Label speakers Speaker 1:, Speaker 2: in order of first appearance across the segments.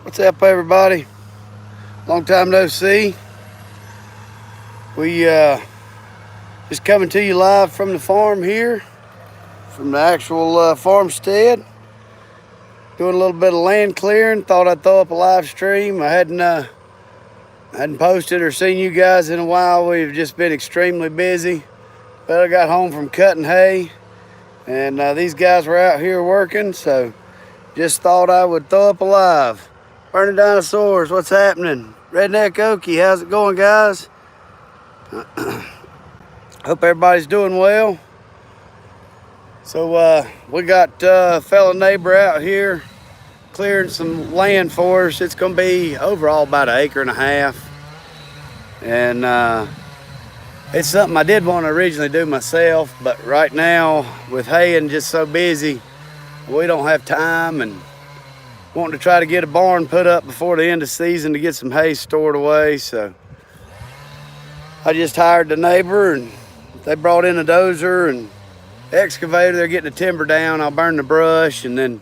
Speaker 1: What's up, everybody? Long time no see. We just coming to you live from the farm here, from the actual farmstead. Doing a little bit of land clearing. Thought I'd throw up a live stream. I hadn't posted or seen you guys in a while. We've just been extremely busy. But I got home from cutting hay, and these guys were out here working, so just thought I would throw up a live. Burning Dinosaurs, what's happening? Redneck Okie, how's it going, guys? Hope everybody's doing well. So we got a fellow neighbor out here clearing some land for us. It's going to be overall about 1.5 acres. And it's something I did want to originally do myself, but right now with haying just so busy, we don't have time, and wanting to try to get a barn put up before the end of the season to get some hay stored away. So I just hired the neighbor, and they brought in a dozer and excavator. They're getting the timber down. I'll burn the brush, and then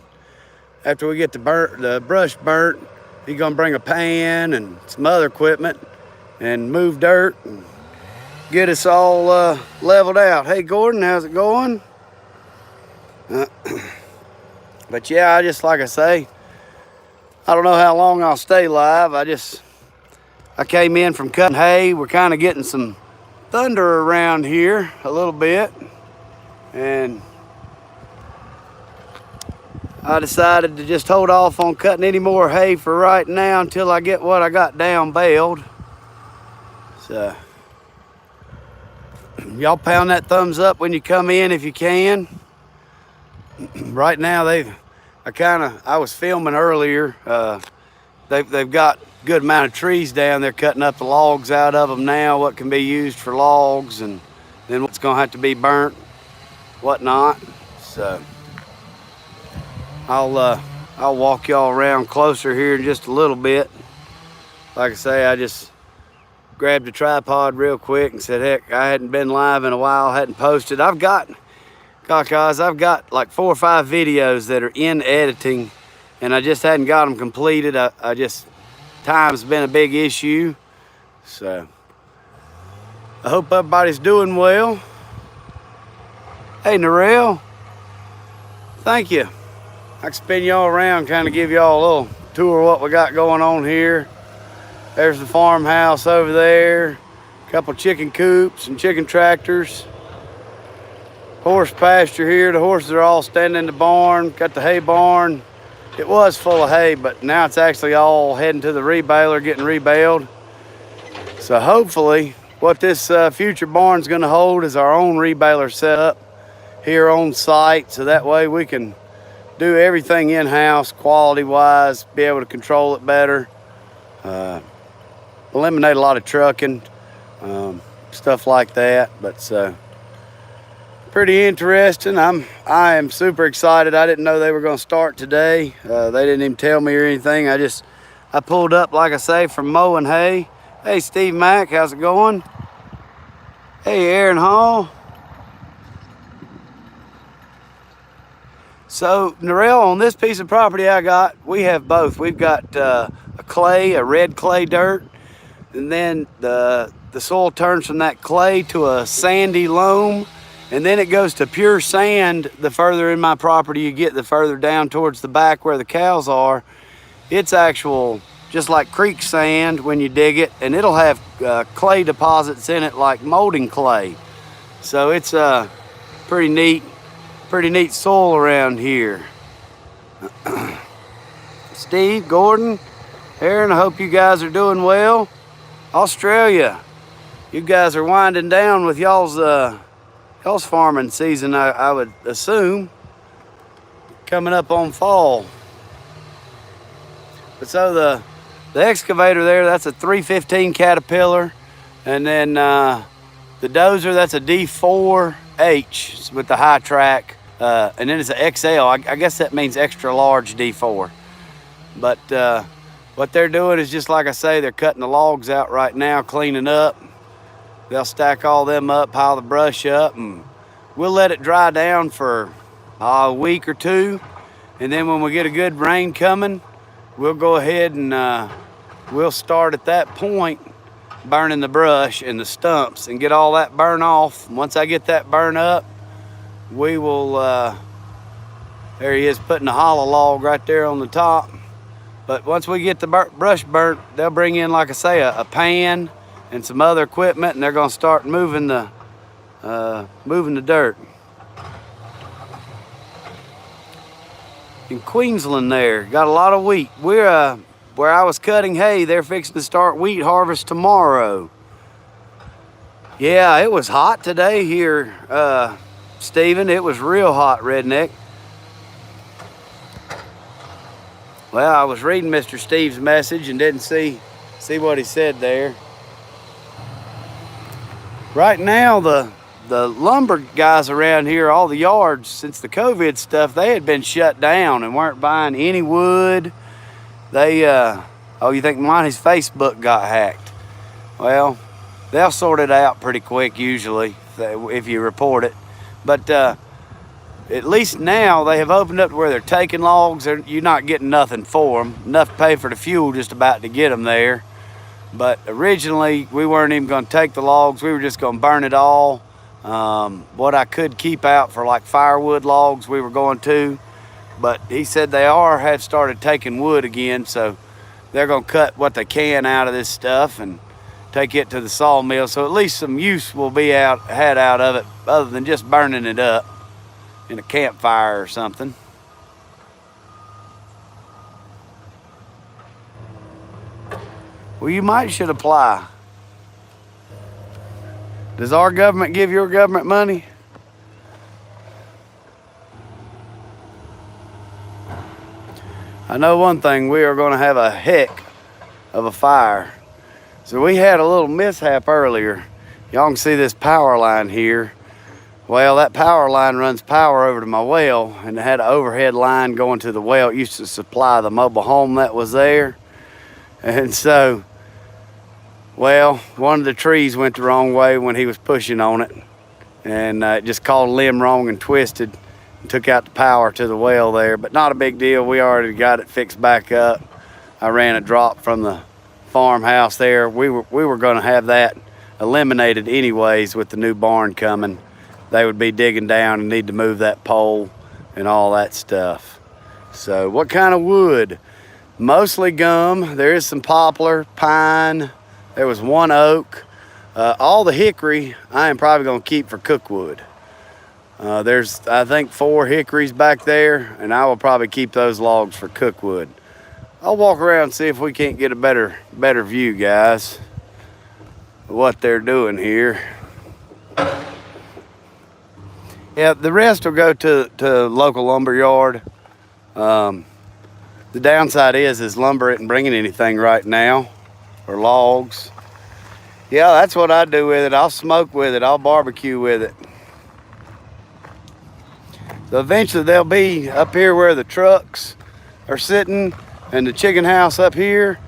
Speaker 1: after we get the brush burnt, he's gonna bring a pan and some other equipment and move dirt and get us all leveled out. Hey Gordon, how's it going? But yeah, like I say, I don't know how long I'll stay live. I came in from cutting hay. We're kind of getting some thunder around here a little bit, and I decided to just hold off on cutting any more hay for right now until I get what I got down baled. So y'all pound that thumbs up when you come in if you can. Right now I was filming earlier. They've got a good amount of trees down there, cutting up the logs out of them now, what can be used for logs, and then what's gonna have to be burnt, whatnot. So I'll walk y'all around closer here in just a little bit. Like I say, I just grabbed a tripod real quick and said, heck, I hadn't been live in a while, hadn't posted. Guys, I've got like 4 or 5 videos that are in editing, and I just hadn't got them completed. Time's been a big issue. So I hope everybody's doing well. Hey Narelle, thank you. I can spin y'all around, kind of give y'all a little tour of what we got going on here. There's the farmhouse over there, a couple chicken coops and chicken tractors. Horse pasture here. The horses are all standing in the barn. Got the hay barn. It was full of hay, but now it's actually all heading to the rebaler, getting rebaled. So hopefully what this future barn's gonna hold is our own rebaler set up here on site, so that way we can do everything in-house quality-wise, be able to control it better, eliminate a lot of trucking, stuff like that. But so pretty interesting. I am super excited. I didn't know they were going to start today. They didn't even tell me or anything. I pulled up, like I say, from mowing hay. Hey Steve Mack, how's it going? Hey Aaron Hall. So Narelle, on this piece of property we have both. We've got a red clay dirt, and then the soil turns from that clay to a sandy loam. And then it goes to pure sand. The further in my property you get, the further down towards the back where the cows are. It's actual, just like creek sand when you dig it, and it'll have clay deposits in it like molding clay. So it's pretty neat soil around here. Steve, Gordon, Aaron, I hope you guys are doing well. Australia, you guys are winding down with y'all's farming season, I would assume, coming up on fall. But so the excavator there, that's a 315 Caterpillar, and then the dozer, that's a D4H with the high track, and then it's an XL. I guess that means extra large D4. But what they're doing is, just like I say, they're cutting the logs out right now, cleaning up. They'll stack all them up, pile the brush up, and we'll let it dry down for a week or two. And then when we get a good rain coming, we'll go ahead and we'll start at that point burning the brush and the stumps and get all that burn off. Once I get that burn up, we will, there he is putting the hollow log right there on the top. But once we get the brush burnt, they'll bring in, like I say, a pan and some other equipment, and they're gonna start moving the dirt. In Queensland there, got a lot of wheat. We're, where I was cutting hay, they're fixing to start wheat harvest tomorrow. Yeah, it was hot today here, Stephen. It was real hot, redneck. Well, I was reading Mr. Steve's message and didn't see what he said there. Right now, the lumber guys around here, all the yards, since the COVID stuff, they had been shut down and weren't buying any wood. They, oh, you think his Facebook got hacked? Well, they'll sort it out pretty quick usually if you report it. But at least now they have opened up to where they're taking logs. You're not getting nothing for them. Enough to pay for the fuel just about to get them there. But originally we weren't even going to take the logs. We were just going to burn it all. What I could keep out for like firewood logs we were going to. But he said they have started taking wood again. So they're going to cut what they can out of this stuff and take it to the sawmill. So at least some use will be had out of it other than just burning it up in a campfire or something. Well, you should apply. Does our government give your government money? I know one thing, we are going to have a heck of a fire. So we had a little mishap earlier. Y'all can see this power line here. Well, that power line runs power over to my well, and it had an overhead line going to the well. It used to supply the mobile home that was there. And so, well, one of the trees went the wrong way when he was pushing on it, and it just caught a limb wrong and twisted and took out the power to the well there. But not a big deal. We already got it fixed back up. I ran a drop from the farmhouse there. We were going to have that eliminated anyways with the new barn coming. They would be digging down and need to move that pole and all that stuff. So what kind of wood? Mostly gum. There is some poplar, pine. There was one oak. All the hickory I am probably going to keep for cookwood. There's, I think, 4 hickories back there, and I will probably keep those logs for cookwood. I'll walk around and see if we can't get a better view, guys, of what they're doing here. Yeah, the rest will go to local lumber yard. The downside is lumber isn't bringing anything right now, or logs. Yeah, that's what I do with it. I'll smoke with it. I'll barbecue with it. So eventually they'll be up here where the trucks are sitting and the chicken house up here.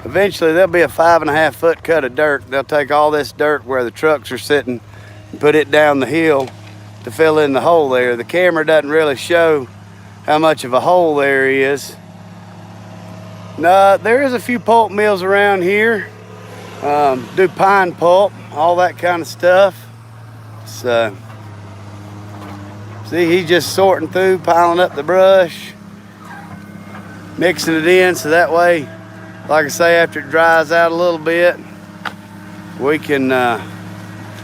Speaker 1: Eventually there'll be a 5.5 foot cut of dirt. They'll take all this dirt where the trucks are sitting and put it down the hill to fill in the hole there. The camera doesn't really show how much of a hole there is. No, there is a few pulp mills around here. Do pine pulp, all that kind of stuff. So, see, he's just sorting through, piling up the brush, mixing it in so that way, like I say, after it dries out a little bit, we can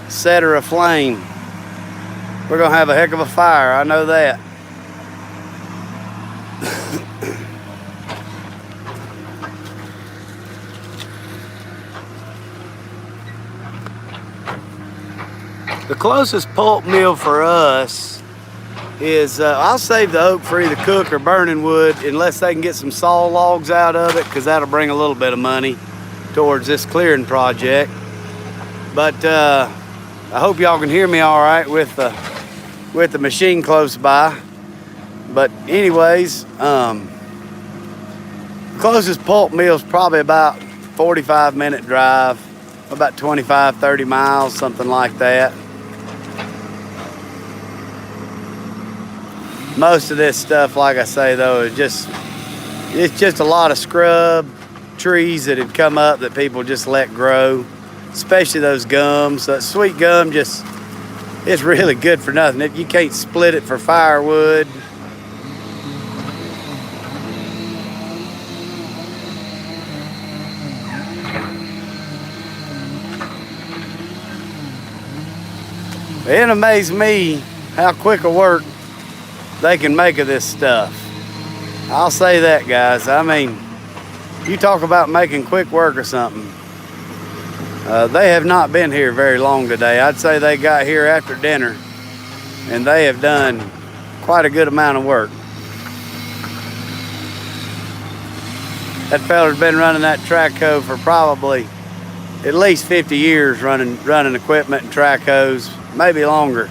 Speaker 1: set her aflame. We're gonna have a heck of a fire, I know that. The closest pulp mill for us is, I'll save the oak for either cook or burning wood unless they can get some saw logs out of it, because that'll bring a little bit of money towards this clearing project. But I hope y'all can hear me all right with the machine close by. But anyways, closest pulp mill is probably about 45-minute drive, about 25-30 miles, something like that. Most of this stuff, like I say though, is just It's just a lot of scrub trees that had come up that people just let grow, especially those gums. That sweet gum just, it's really good for nothing. You can't split it for firewood. It amazed me how quick a work they can make of this stuff. I'll say that, guys. I mean, you talk about making quick work of something. They have not been here very long today. I'd say they got here after dinner, and they have done quite a good amount of work. That feller's been running that track hoe for probably at least 50 years, running equipment and track hoes, maybe longer.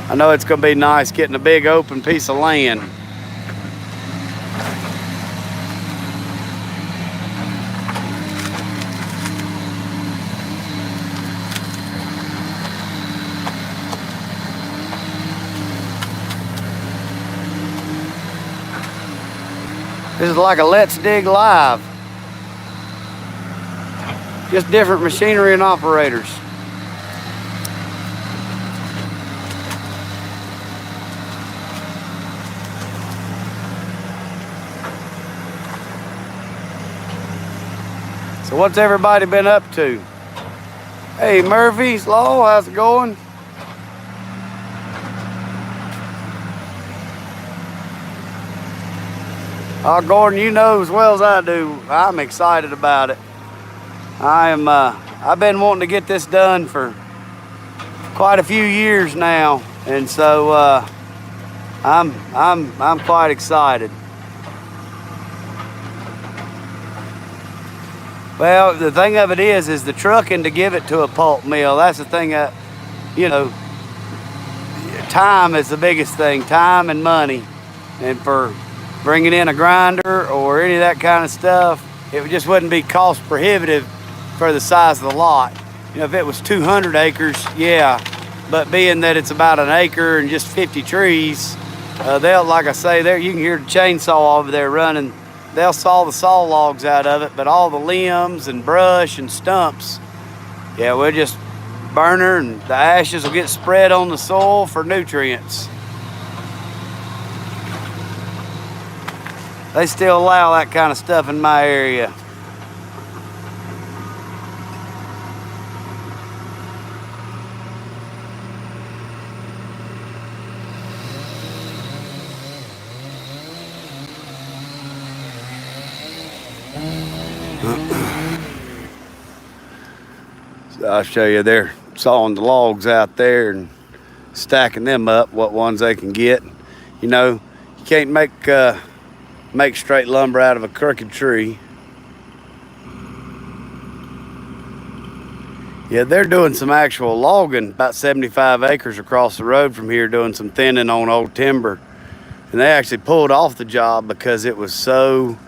Speaker 1: I know it's gonna be nice getting a big open piece of land. This is like a Let's Dig Live. Just different machinery and operators. So what's everybody been up to? Hey, Murphy's Law, how's it going? Gordon, you know as well as I do, I'm excited about it. I've been wanting to get this done for quite a few years now, and so I'm quite excited. Well, the thing of it is the trucking to give it to a pulp mill. That's the thing that, you know, time is the biggest thing, time and money. And for bringing in a grinder or any of that kind of stuff, it just wouldn't be cost prohibitive for the size of the lot. You know, if it was 200 acres, yeah, but being that it's about an acre and just 50 trees, they'll, like I say, there you can hear the chainsaw over there running. They'll saw the saw logs out of it, but all the limbs and brush and stumps, yeah, we'll just burn her and the ashes will get spread on the soil for nutrients. They still allow that kind of stuff in my area. So I'll show you, they're sawing the logs out there and stacking them up, what ones they can get. You know, you can't make straight lumber out of a crooked tree. Yeah, they're doing some actual logging, about 75 acres across the road from here, doing some thinning on old timber. And they actually pulled off the job because it was so,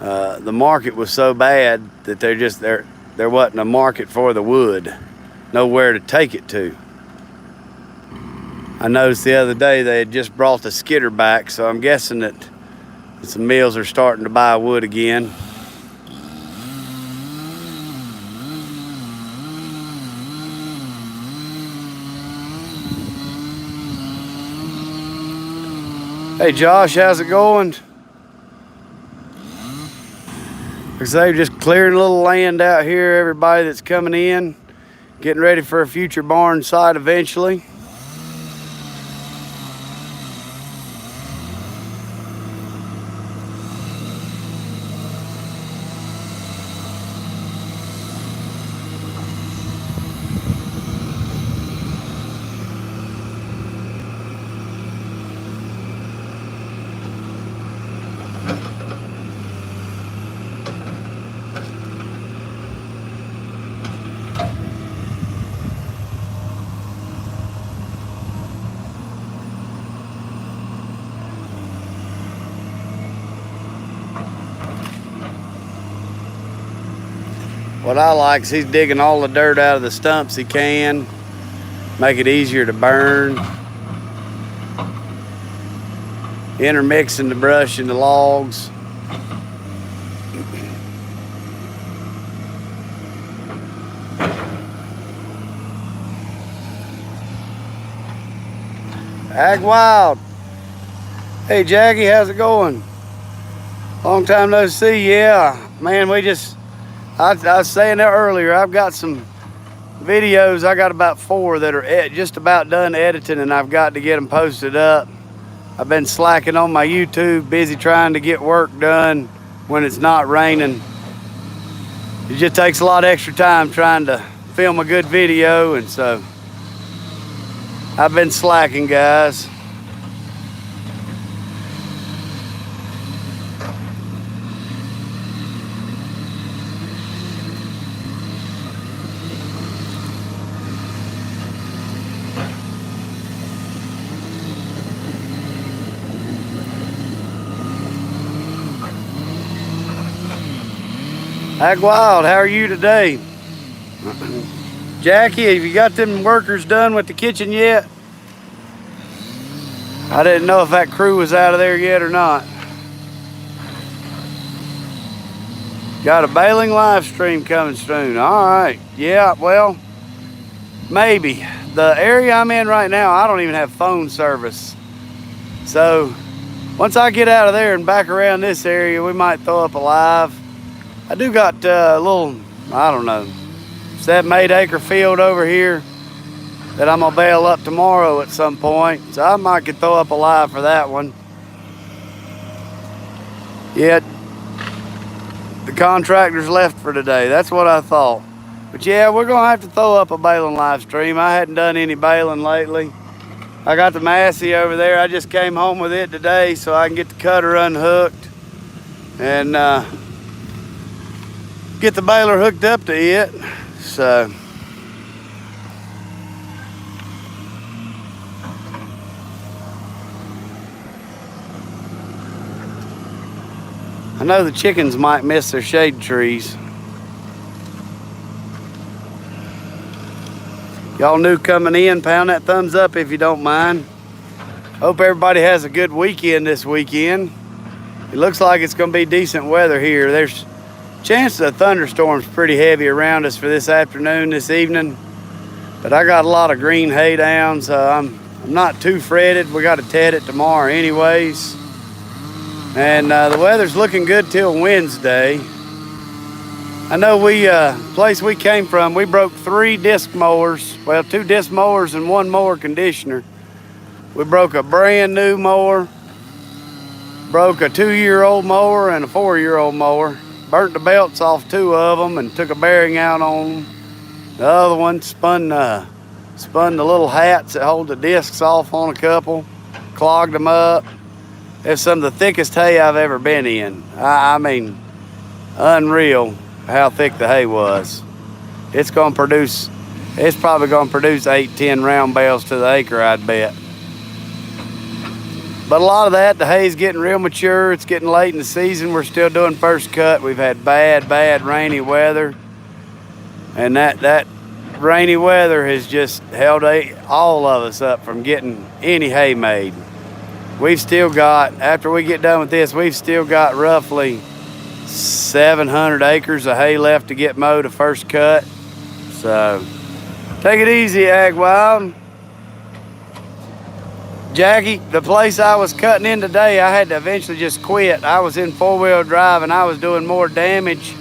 Speaker 1: the market was so bad that there wasn't a market for the wood, nowhere to take it to. I noticed the other day they had just brought the skidder back, so I'm guessing that some mills are starting to buy wood again. Hey Josh, how's it going? Because they're just clearing a little land out here, everybody that's coming in, getting ready for a future barn site eventually. what I like is he's digging all the dirt out of the stumps he can, make it easier to burn. Intermixing the brush and the logs. Ag Wild. Hey Jackie, how's it going? Long time no see. Yeah, man, I was saying that earlier, I've got some videos. I got about 4 that are just about done editing, and I've got to get them posted up. I've been slacking on my YouTube, busy trying to get work done when it's not raining. It just takes a lot of extra time trying to film a good video, and so I've been slacking, guys. Ag Wild, how are you today? Jackie, have you got them workers done with the kitchen yet? I didn't know if that crew was out of there yet or not. Got a Baling live stream coming soon. All right, yeah, well, maybe. The area I'm in right now, I don't even have phone service. So once I get out of there and back around this area, we might throw up a live. I do got a little, I don't know, 7, 8 acre field over here that I'm gonna bale up tomorrow at some point. So I might could throw up a live for that one. Yeah, the contractor's left for today. That's what I thought. But yeah, we're gonna have to throw up a baling live stream. I hadn't done any baling lately. I got the Massey over there. I just came home with it today so I can get the cutter unhooked and get the baler hooked up to it. So I know the chickens might miss their shade trees. Y'all new coming in, pound that thumbs up if you don't mind. Hope everybody has a good weekend this weekend. It looks like it's gonna be decent weather here. There's chances of thunderstorms pretty heavy around us for this afternoon, this evening. But I got a lot of green hay down, so I'm not too fretted. We got to ted it tomorrow anyways. And the weather's looking good till Wednesday. I know place we came from, we broke 3 disc mowers. Well, 2 disc mowers and 1 mower conditioner. We broke a brand new mower, broke a 2-year-old mower and a 4-year-old mower. Burnt the belts off 2 of them and took a bearing out on them. The other one spun the little hats that hold the discs off on a couple, clogged them up. It's some of the thickest hay I've ever been in. I mean, unreal how thick the hay was. It's probably gonna produce 8, 10 round bales to the acre, I'd bet. But a lot of that, the hay's getting real mature. It's getting late in the season. We're still doing first cut. We've had bad rainy weather. And that rainy weather has just held all of us up from getting any hay made. We've still got, after we get done with this, we've still got roughly 700 acres of hay left to get mowed, a first cut. So take it easy, Ag Wild. Jackie, the place I was cutting in today, I had to eventually just quit. I was in 4-wheel drive and I was doing more damage.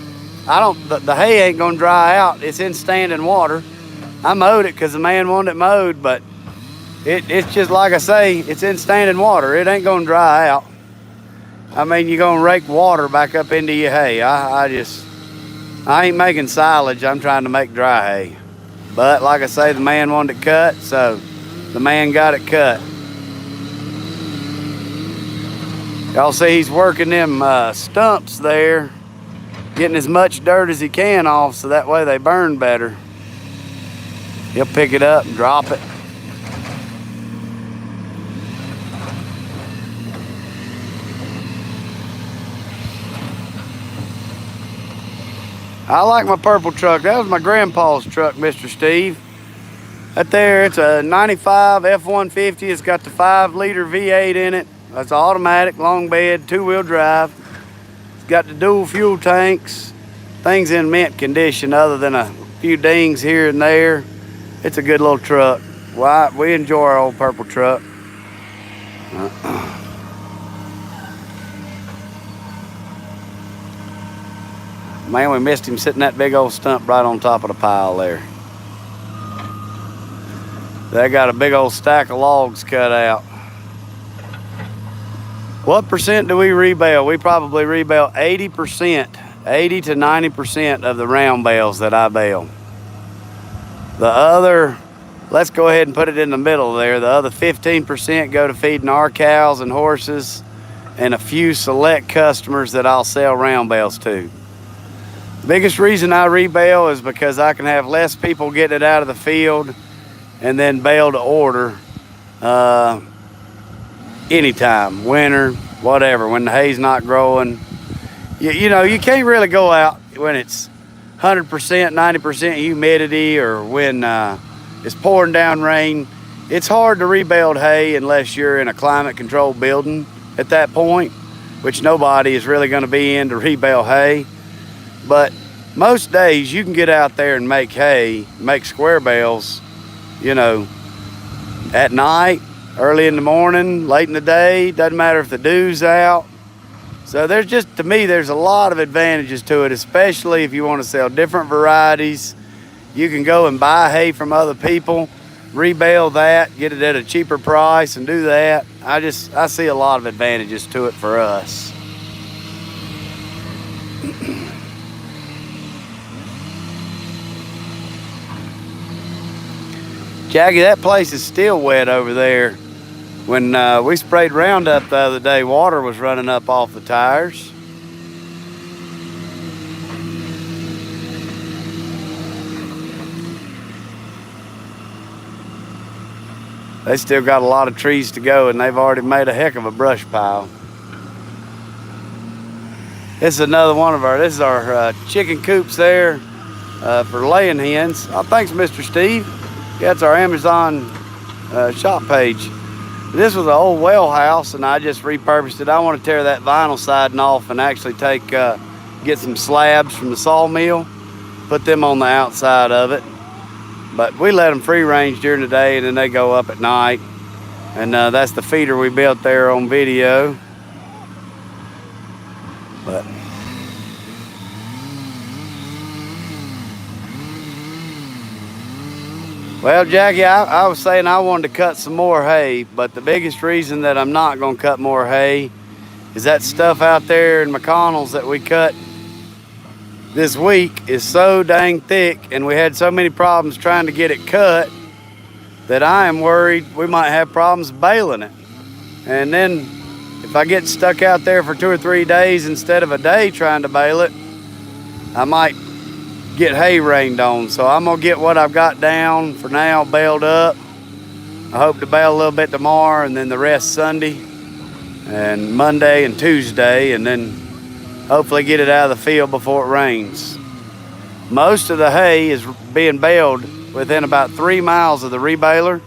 Speaker 1: The hay ain't gonna dry out. It's in standing water. I mowed it because the man wanted it mowed, but it's just like I say, it's in standing water. It ain't gonna dry out. I mean, you're gonna rake water back up into your hay. I ain't making silage, I'm trying to make dry hay. But like I say, the man wanted it cut, so the man got it cut. Y'all see he's working them stumps there, getting as much dirt as he can off so that way they burn better. He'll pick it up and drop it. I like my purple truck. That was my grandpa's truck, Mr. Steve. That there, it's a 95 F-150. It's got the 5-liter V8 in it. That's automatic, long bed, 2-wheel drive. It's got the dual fuel tanks. Things in mint condition other than a few dings here and there. It's a good little truck. Well, we enjoy our old purple truck. Man, we missed him sitting that big old stump right on top of the pile there. They got a big old stack of logs cut out. What percent do we rebale? We probably rebale 80%, 80 to 90% of the round bales that I bale. The other, let's go ahead and put it in the middle there. The other 15% go to feeding our cows and horses and a few select customers that I'll sell round bales to. The biggest reason I rebale is because I can have less people getting it out of the field and then bale to order anytime, winter, whatever, when the hay's not growing. You know, you can't really go out when it's 100%, 90% humidity or when it's pouring down rain. It's hard to rebale hay unless you're in a climate controlled building at that point, which nobody is really going to be in to rebale hay. But most days you can get out there and make hay, make square bales, you know, at night, early in the morning, late in the day, doesn't matter if the dew's out. So there's just, to me, there's a lot of advantages to it, especially if you want to sell different varieties. You can go and buy hay from other people, rebale that, get it at a cheaper price and do that. I see a lot of advantages to it for us. Jackie, that place is still wet over there. When we sprayed Roundup the other day, water was running up off the tires. They still got a lot of trees to go and they've already made a heck of a brush pile. This is another one of this is our chicken coops there for laying hens. Oh, thanks, Mr. Steve. That's our Amazon shop page. This was an old well house and I just repurposed it. I want to tear that vinyl siding off and actually get some slabs from the sawmill, put them on the outside of it. But we let them free range during the day and then they go up at night. And that's the feeder we built there on video. But well, Jackie, I was saying I wanted to cut some more hay, but the biggest reason that I'm not going to cut more hay is that stuff out there in McConnell's that we cut this week is so dang thick, and we had so many problems trying to get it cut that I am worried we might have problems baling it. And then if I get stuck out there for 2 or 3 days instead of a day trying to bale it, I might get hay rained on. So I'm gonna get what I've got down for now baled up. I hope to bale a little bit tomorrow and then the rest Sunday and Monday and Tuesday, and then hopefully get it out of the field before it rains. Most of the hay is being baled within about 3 miles of the rebaler,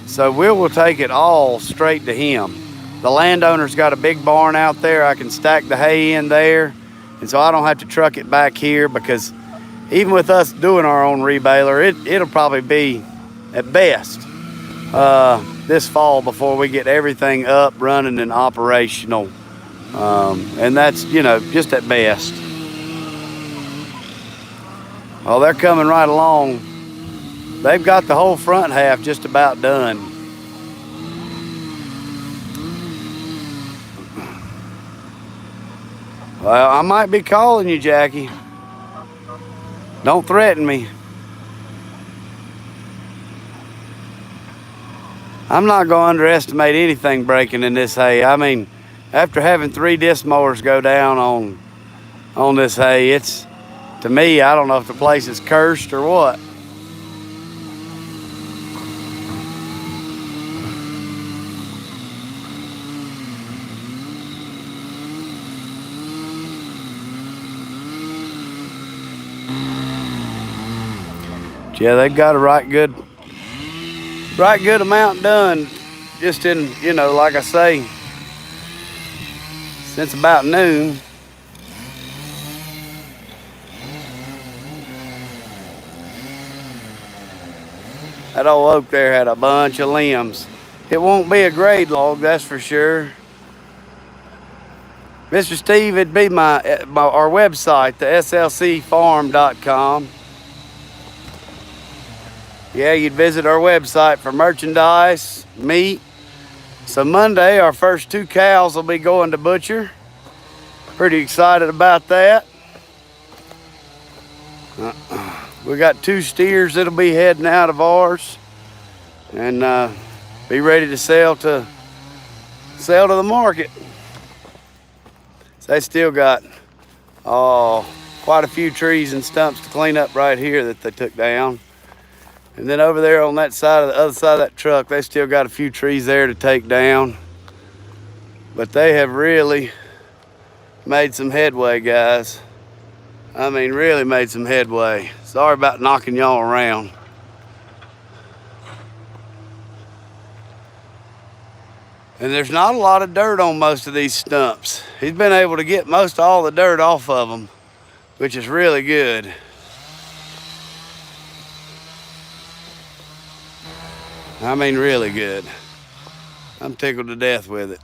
Speaker 1: so we'll take it all straight to him. The landowner's got a big barn out there. I can stack the hay in there, and so I don't have to truck it back here, because even with us doing our own rebaler, it'll probably be at best this fall before we get everything up, running, and operational. And that's, you know, just at best. Well, they're coming right along. They've got the whole front half just about done. Well, I might be calling you, Jackie. Don't threaten me. I'm not going to underestimate anything breaking in this hay. I mean, after having 3 disc mowers go down on this hay, it's, to me, I don't know if the place is cursed or what. Yeah, they've got a right good amount done. Just in, you know, like I say, since about noon. That old oak there had a bunch of limbs. It won't be a grade log, that's for sure. Mr. Steve, it'd be our website, the slcfarm.com. Yeah, you'd visit our website for merchandise, meat. So Monday, our first 2 cows will be going to butcher. Pretty excited about that. We got 2 steers that'll be heading out of ours, and be ready to sell to the market. So they still got quite a few trees and stumps to clean up right here that they took down. And then over there on that side, of the other side of that truck, they still got a few trees there to take down. But they have really made some headway, guys. I mean, really made some headway. Sorry about knocking y'all around. And there's not a lot of dirt on most of these stumps. He's been able to get most all the dirt off of them, which is really good. I mean, really good. I'm tickled to death with it.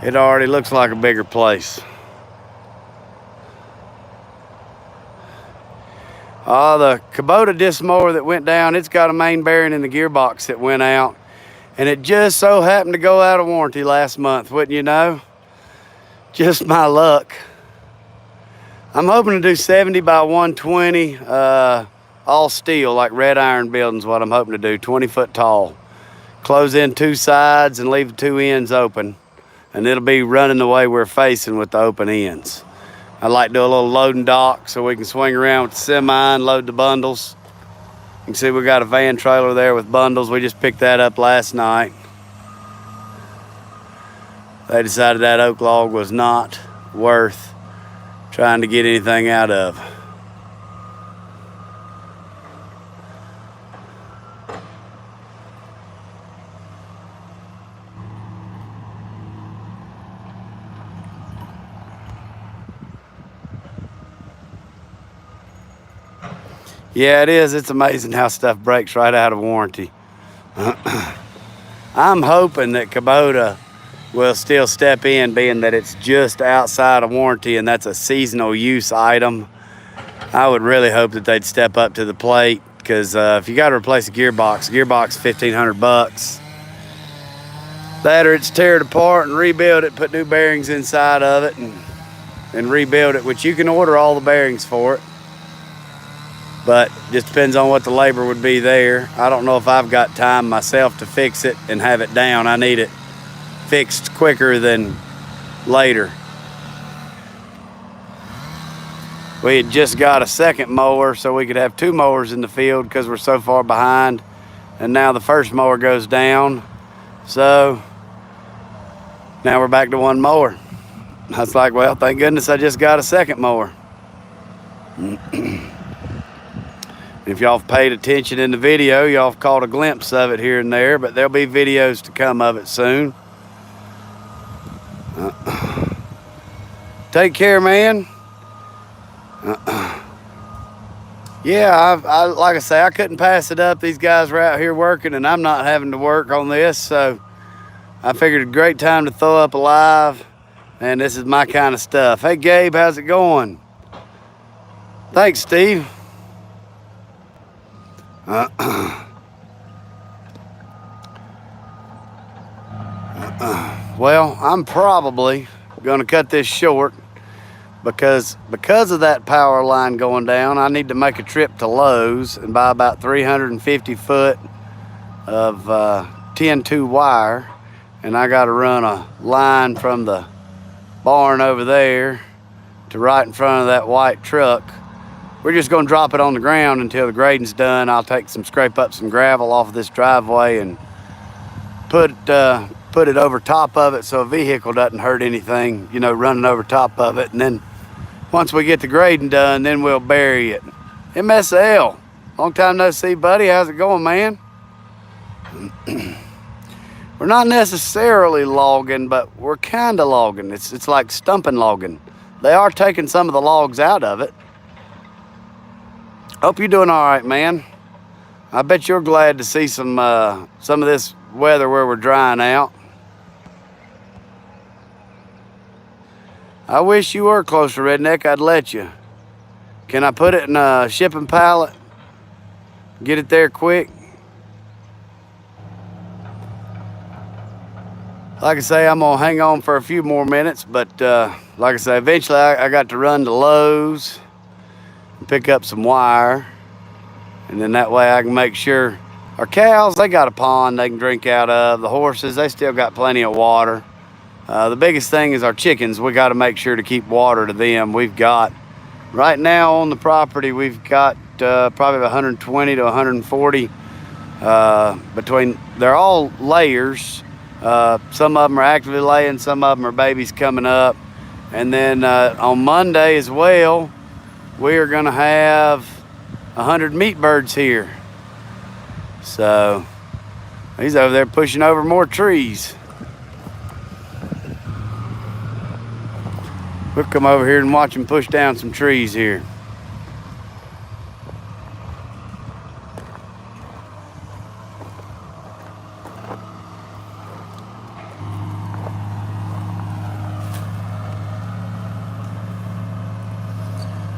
Speaker 1: It already looks like a bigger place. The Kubota disc mower that went down, it's got a main bearing in the gearbox that went out. And it just so happened to go out of warranty last month, wouldn't you know? Just my luck. I'm hoping to do 70 by 120, all steel, like red iron buildings, what I'm hoping to do, 20 foot tall. Close in 2 sides and leave the 2 ends open. And it'll be running the way we're facing with the open ends. I'd like to do a little loading dock so we can swing around with the semi and load the bundles. You can see we got a van trailer there with bundles. We just picked that up last night. They decided that oak log was not worth trying to get anything out of. Yeah, it is. It's amazing how stuff breaks right out of warranty. I'm hoping that Kubota will still step in, being that it's just outside of warranty and that's a seasonal use item. I would really hope that they'd step up to the plate, because if you got to replace a gearbox $1,500. That or it's tear it apart and rebuild it, put new bearings inside of it and rebuild it, which you can order all the bearings for it. But just depends on what the labor would be there. I don't know if I've got time myself to fix it and have it down. I need it fixed quicker than later. We had just got a second mower so we could have 2 mowers in the field because we're so far behind. And now the first mower goes down. So now we're back to 1 mower. I was like, well, thank goodness I just got a second mower. If y'all have paid attention in the video, y'all have caught a glimpse of it here and there, but there'll be videos to come of it soon. Take care, man. Yeah, I like I say, I couldn't pass it up. These guys were out here working, and I'm not having to work on this, so I figured a great time to throw up a live, and this is my kind of stuff. Hey, Gabe, how's it going? Thanks, Steve. Well, I'm probably going to cut this short because of that power line going down. I need to make a trip to Lowe's and buy about 350 foot of 10-2 wire, and I got to run a line from the barn over there to right in front of that white truck. We're just going to drop it on the ground until the grading's done. I'll scrape up some gravel off of this driveway and put it over top of it so a vehicle doesn't hurt anything, you know, running over top of it. And then Once we get the grading done, then we'll bury it. MSL, long time no see, buddy. How's it going, man? We're not necessarily logging, but we're kind of logging. It's like stumping logging. They are taking some of the logs out of it. Hope you're doing all right, man. I bet you're glad to see some of this weather where we're drying out. I wish you were closer, Redneck. I'd let you. Can I put it in a shipping pallet? Get it there quick? Like I say, I'm gonna hang on for a few more minutes, but like I say, eventually I got to run to Lowe's and pick up some wire, and then that way I can make sure our cows, they got a pond they can drink out of. The horses, they still got plenty of water. The biggest thing is our chickens. We got to make sure to keep water to them. We've got, right now on the property, we've got probably 120 to 140 between, they're all layers. Some of them are actively laying, some of them are babies coming up. And then on Monday as well, we are gonna have 100 meat birds here. So he's over there pushing over more trees. We'll come over here and watch him push down some trees here.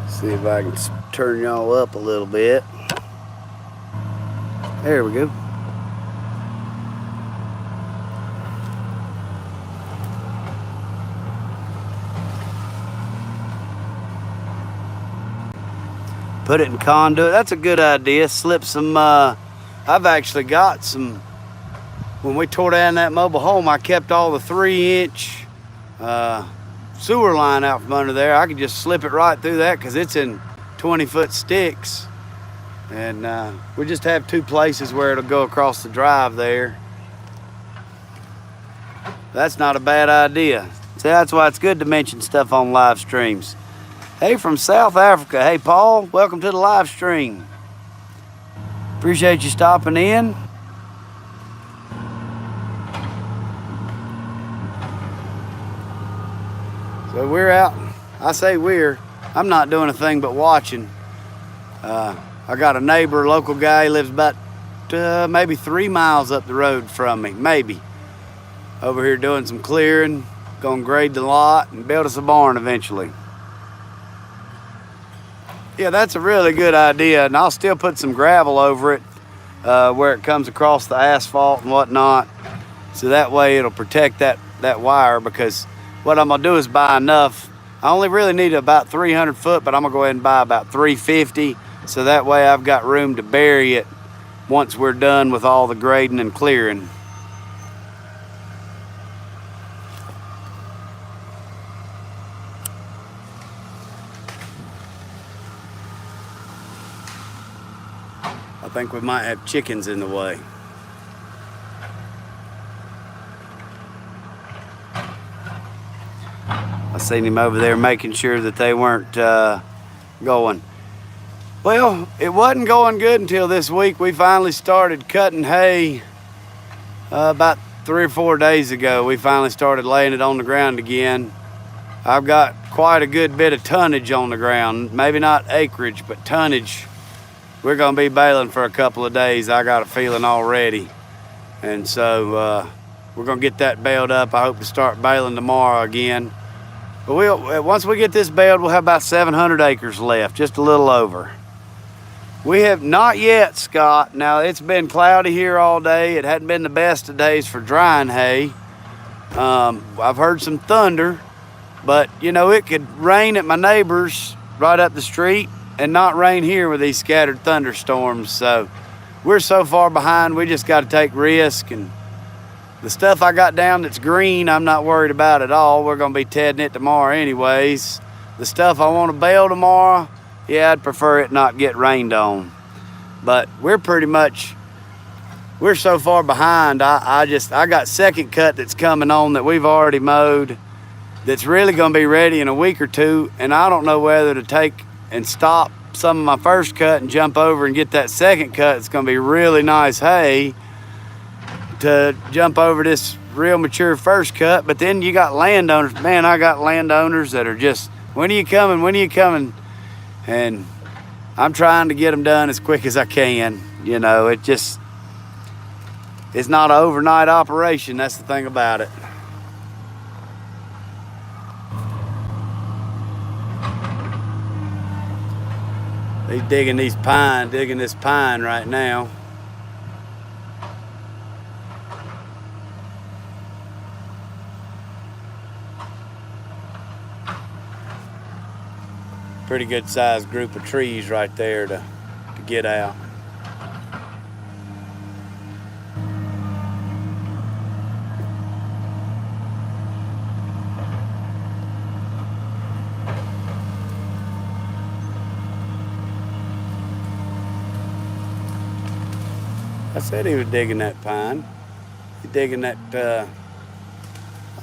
Speaker 1: See if I can turn y'all up a little bit. There we go. Put it in conduit. That's a good idea. Slip some, I've actually got some, when we tore down that mobile home, I kept all the 3-inch sewer line out from under there. I could just slip it right through that because it's in 20-foot sticks. And we just have 2 places where it'll go across the drive there. That's not a bad idea. See, that's why it's good to mention stuff on live streams. Hey, from South Africa. Hey, Paul, welcome to the live stream. Appreciate you stopping in. So we're out. I say we're. I'm not doing a thing but watching. I got a neighbor, local guy, he lives about maybe 3 miles up the road from me, maybe. Over here doing some clearing, gonna grade the lot and build us a barn eventually. Yeah, that's a really good idea, and I'll still put some gravel over it where it comes across the asphalt and whatnot, so that way it'll protect that wire, because what I'm gonna do is buy enough. I only really need about 300 foot, but I'm gonna go ahead and buy about 350, so that way I've got room to bury it once we're done with all the grading and clearing. I think we might have chickens in the way. I seen him over there making sure that they weren't going. Well, it wasn't going good until this week. We finally started cutting hay about 3 or 4 days ago. We finally started laying it on the ground again. I've got quite a good bit of tonnage on the ground. Maybe not acreage, but tonnage. We're gonna be baling for a couple of days, I got a feeling already. And so we're gonna get that baled up. I hope to start baling tomorrow again. But once we get this baled, we'll have about 700 acres left, just a little over. We have not yet, Scott. Now, it's been cloudy here all day. It hadn't been the best of days for drying hay. I've heard some thunder, but you know, it could rain at my neighbor's right up the street and not rain here with these scattered thunderstorms. So we're so far behind, we just got to take risk. And the stuff I got down that's green, I'm not worried about at all. We're going to be tedding it tomorrow anyways. The stuff I want to bale tomorrow, yeah, I'd prefer it not get rained on. But we're so far behind. I got second cut that's coming on that we've already mowed. that's really gonna be ready in a week or two, and I don't know whether to take and stop some of my first cut and jump over and get that second cut. It's gonna be really nice hay to jump over this real mature first cut. But then you got landowners, man, I got landowners that are just, when are you coming, when are you coming? And I'm trying to get them done as quick as I can. You know, it's not an overnight operation. That's the thing about it. He's digging this pine right now. Pretty good sized group of trees right there to get out. I said he was digging that pine. He's digging that, I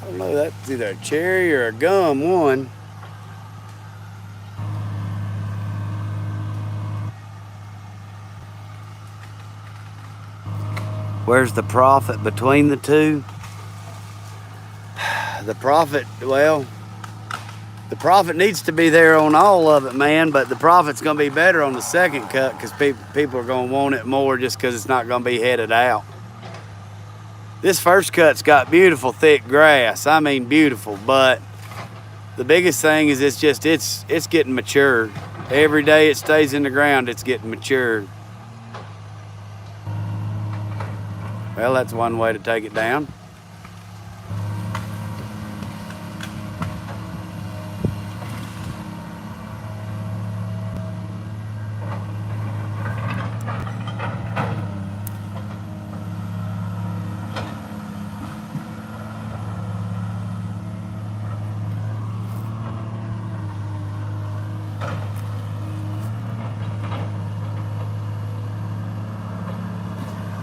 Speaker 1: don't know, that's either a cherry or a gum one. Where's the profit between the two? The profit, well, the profit needs to be there on all of it, man, but the profit's gonna be better on the second cut because people are gonna want it more just because it's not gonna be headed out. This first cut's got beautiful thick grass. I mean beautiful, but the biggest thing is it's getting matured. Every day it stays in the ground, it's getting matured. Well, that's one way to take it down.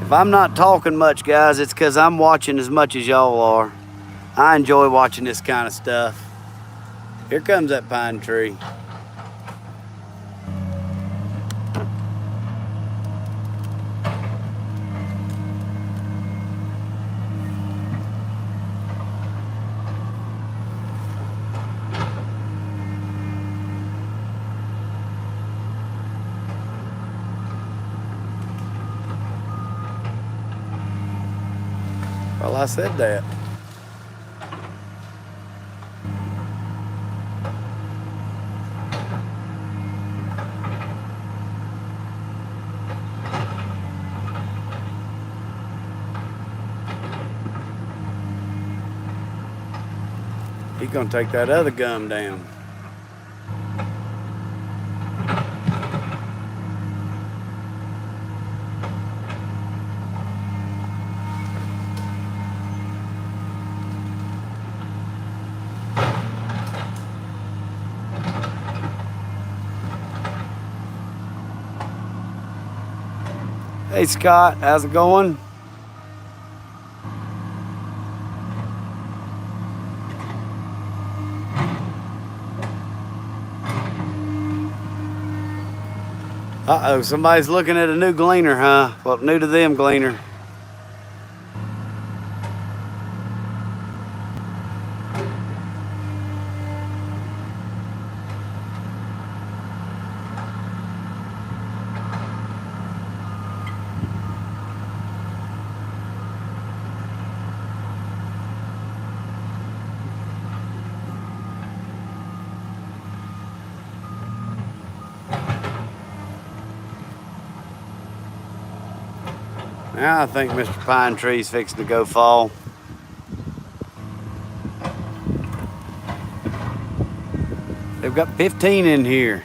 Speaker 1: If I'm not talking much, guys, it's because I'm watching as much as y'all are. I enjoy watching this kind of stuff. Here comes that pine tree. Well, I said that. He's gonna take that other gum down. Hey Scott, how's it going? Uh-oh, somebody's looking at a new gleaner, huh? Well, new to them gleaner. Now I think Mr. Pine Tree's fixing to go fall. They've got 15 in here.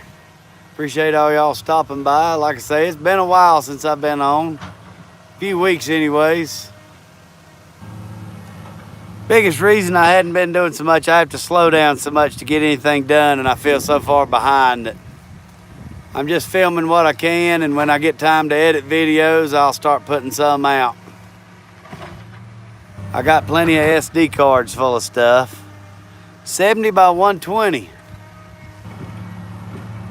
Speaker 1: Appreciate all y'all stopping by. Like I say, it's been a while since I've been on. A few weeks anyways. Biggest reason I hadn't been doing so much, I have to slow down so much to get anything done, and I feel so far behind that I'm just filming what I can, and when I get time to edit videos, I'll start putting some out. I got plenty of SD cards full of stuff. 70 by 120.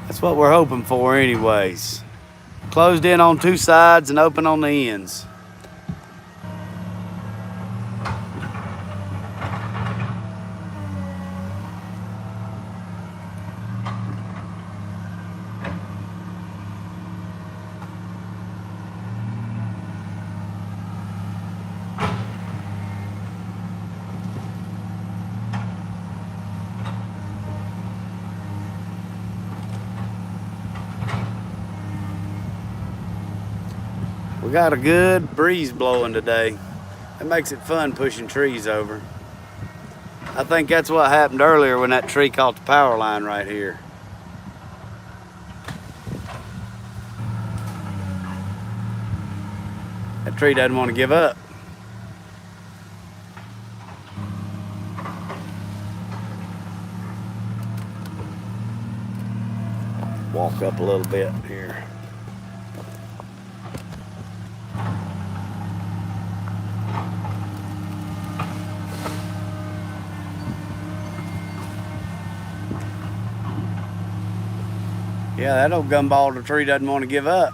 Speaker 1: That's what we're hoping for anyways. Closed in on two sides and open on the ends. We got a good breeze blowing today. It makes it fun pushing trees over. I think that's what happened earlier when that tree caught the power line right here. That tree doesn't want to give up. Walk up a little bit here. Yeah, that old gumball tree doesn't want to give up.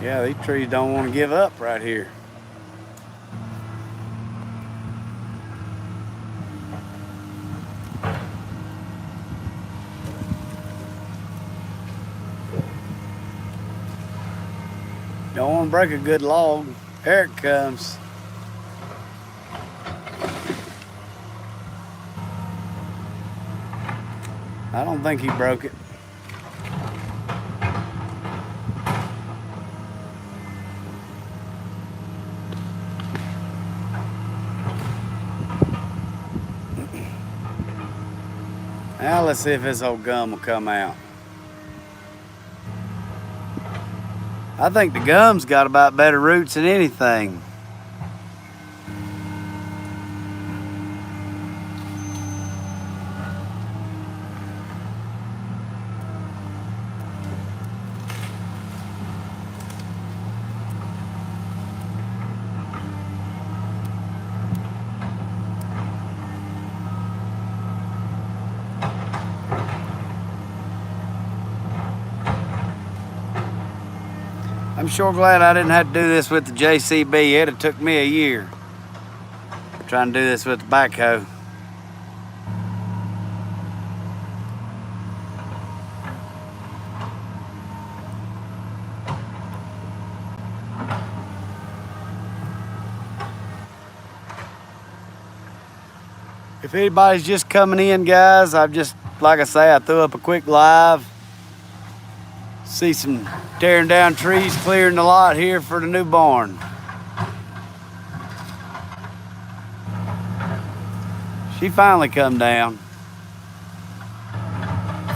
Speaker 1: Yeah, these trees don't want to give up right here. Don't want to break a good log. There it comes. I don't think he broke it. Now let's see if this old gum will come out. I think the gum's got about better roots than anything. I'm sure glad I didn't have to do this with the JCB. It'd have took me a year trying to do this with the backhoe. If anybody's just coming in, guys, like I say, I threw up a quick live. See some tearing down trees, clearing the lot here for the new barn. She finally come down.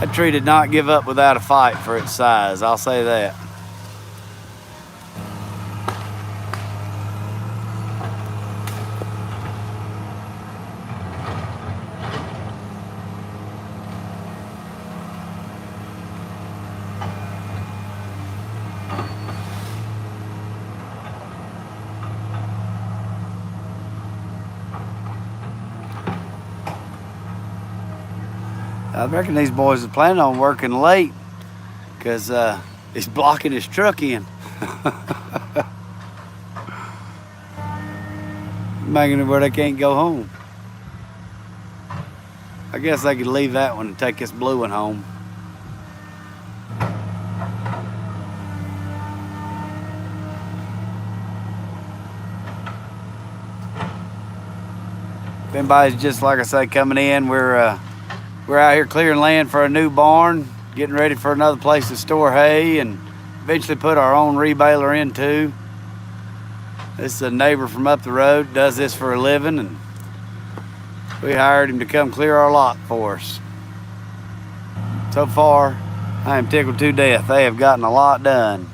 Speaker 1: That tree did not give up without a fight for its size, I'll say that. I reckon these boys are planning on working late because he's blocking his truck in. Making it where they can't go home. I guess they could leave that one and take this blue one home. If anybody's just, like I say, coming in, we're out here clearing land for a new barn, getting ready for another place to store hay and eventually put our own rebaler in too. This is a neighbor from up the road, does this for a living, and we hired him to come clear our lot for us. So far, I am tickled to death. They have gotten a lot done.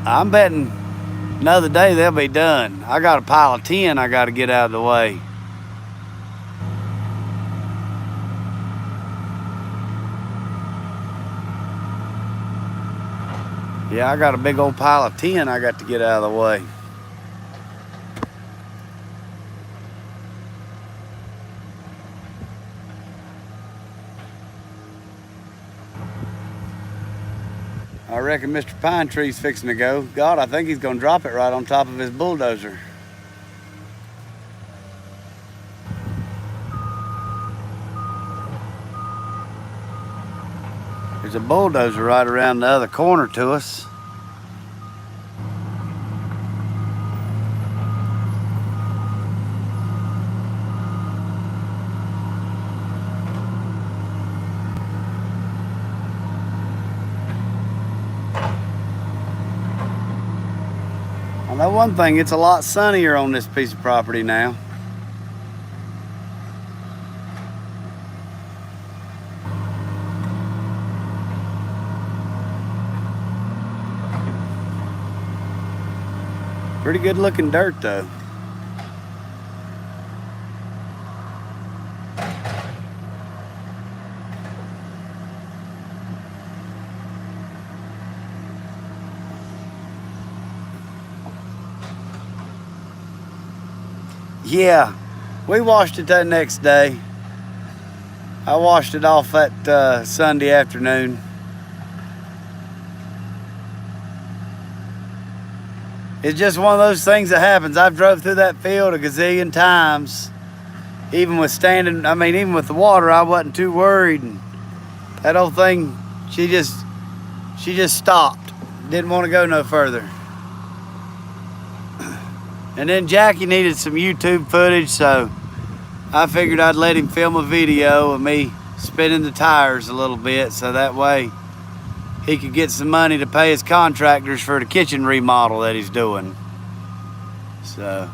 Speaker 1: I'm betting another day they'll be done. I got a pile of 10 I got to get out of the way. Yeah, I got a big old pile of 10 I got to get out of the way. I reckon Mr. Pine Tree's fixing to go. God, I think he's gonna drop it right on top of his bulldozer. There's a bulldozer right around the other corner to us. I know one thing, it's a lot sunnier on this piece of property now. Pretty good looking dirt though. Yeah, we washed it that next day. I washed it off that Sunday afternoon. It's just one of those things that happens. I've drove through that field a gazillion times. Even with standing, I mean, even with the water, I wasn't too worried. And that old thing, she just stopped. Didn't want to go no further. And then Jackie needed some YouTube footage, so I figured I'd let him film a video of me spinning the tires a little bit, so that way he could get some money to pay his contractors for the kitchen remodel that he's doing. So,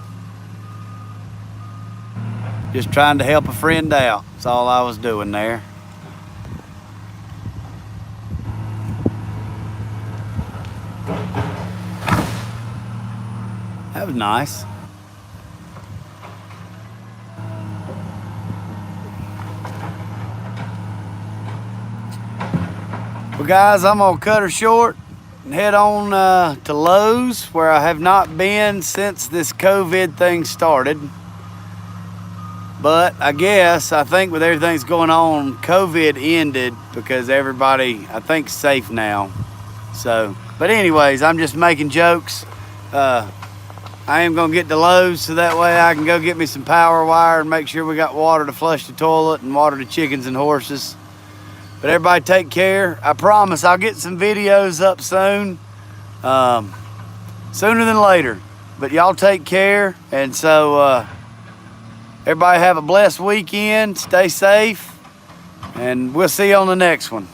Speaker 1: just trying to help a friend out. That's all I was doing there. That was nice. Well guys, I'm gonna cut her short and head on to Lowe's, where I have not been since this COVID thing started. But I think with everything that's going on, COVID ended because everybody, I think, is safe now. So, but anyways, I'm just making jokes. I am gonna get to Lowe's so that way I can go get me some power wire and make sure we got water to flush the toilet and water the chickens and horses. But everybody take care. I promise I'll get some videos up soon. Sooner than later. But y'all take care. And so everybody have a blessed weekend. Stay safe. And we'll see you on the next one.